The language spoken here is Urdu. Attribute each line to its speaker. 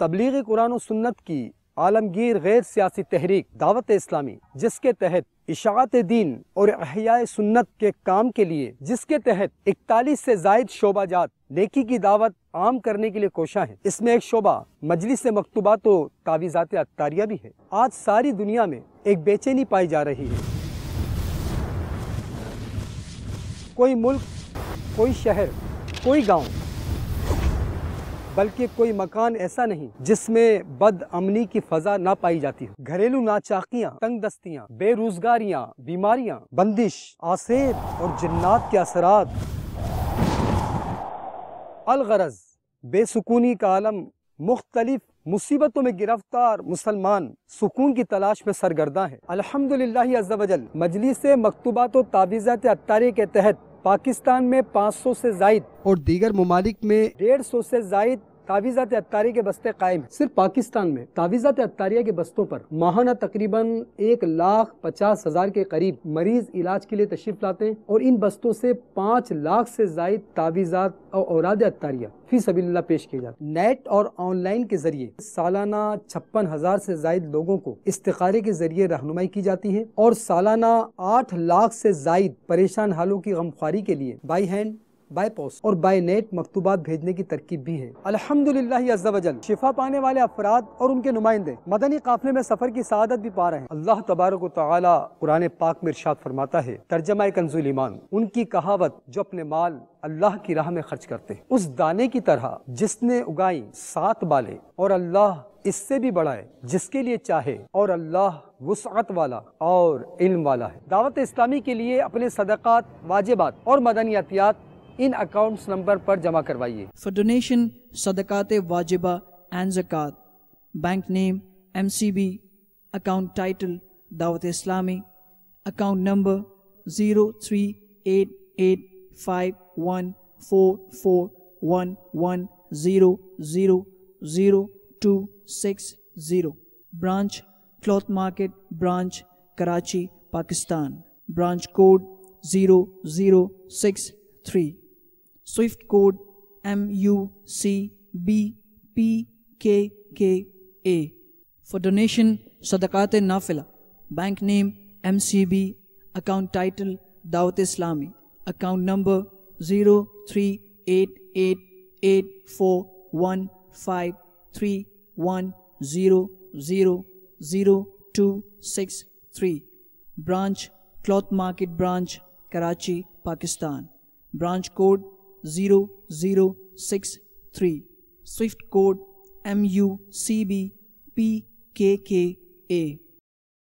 Speaker 1: تبلیغ قرآن و سنت کی عالمگیر غیر سیاسی تحریک دعوت اسلامی، جس کے تحت اشاعت دین اور احیاء سنت کے کام کے لیے 41 سے زائد شعبہ جات نیکی کی دعوت عام کرنے کے لیے کوشاں ہیں۔ اس میں ایک شعبہ مجلس مکتوبات و تعویذات عطاریہ بھی ہے۔ آج ساری دنیا میں ایک بے چینی پائی جا رہی ہے۔ کوئی ملک، کوئی شہر، کوئی گاؤں، بلکہ کوئی مکان ایسا نہیں جس میں بد امنی کی فضا نہ پائی جاتی ہو۔ گھریلو ناچاقیاں، تنگ دستیاں، بے روزگاریاں، بیماریاں، بندش، آسیب اور جنات کے اثرات، الغرض بے سکونی کا عالم، مختلف مصیبتوں میں گرفتار مسلمان سکون کی تلاش میں سرگرداں ہے۔ الحمدللہ عز و جل مجلس مکتوبات و تعویذات عطاریہ کے تحت پاکستان میں 500 سے زائد اور دیگر ممالک میں 150 سے زائد تعویذات عطاریہ کے بستے قائم ہیں۔ صرف پاکستان میں تعویذات عطاریہ کے بستوں پر ماہانہ تقریباً 1,50,000 کے قریب مریض علاج کے لیے تشریف لاتے ہیں، اور ان بستوں سے 5 لاکھ سے زائد تعویذات اور اوراد عطاریہ فی سبیل اللہ پیش کیے جاتے ہیں۔ نیٹ اور آن لائن کے ذریعے سالانہ 56,000 سے زائد لوگوں کو استخارے کے ذریعے رہنمائی کی جاتی ہے، اور سالانہ 8 لاکھ سے زائد پریشان حالوں کی غمخواری کے لیے بائی ہینڈ، بائی پوسٹ اور بائی نیٹ مکتوبات بھیجنے کی ترکیب بھی ہے۔ الحمدللہ عز و جل شفا پانے والے افراد اور ان کے نمائندے مدنی قافلے میں سفر کی سعادت بھی پا رہے ہیں۔ اللہ تبارک و تعالی قرآن پاک میں ارشاد فرماتا ہے، ترجمہ کنز ایمان، ان کی کہاوت جو اپنے مال اللہ کی راہ میں خرچ کرتے ہیں، اس دانے کی طرح جس نے اگائی 7 بالیں، اور اللہ اس سے بھی بڑا ہے جس کے لیے چاہے، اور اللہ وسعت والا اور علم والا ہے۔ دعوت اسلامی کے لیے اپنے صدقات، واجبات اور مدنی عطیات ان اکاؤنٹس نمبر پر جمع کروائیے۔
Speaker 2: For donation, صدقات واجبہ and zakat, bank name MCB, account title دعوت اسلامی, account number 0388511411000260, branch Cloth Market Branch, Karachi, Pakistan, branch code 0063, Swift code MUCBPKKA. For donation, Sadaqat Nafila, bank name MCB, account title Dawat Islami, account number 0388841531000263, branch Cloth Market Branch, Karachi, Pakistan, branch code 0063, Swift code MUCBPKKA.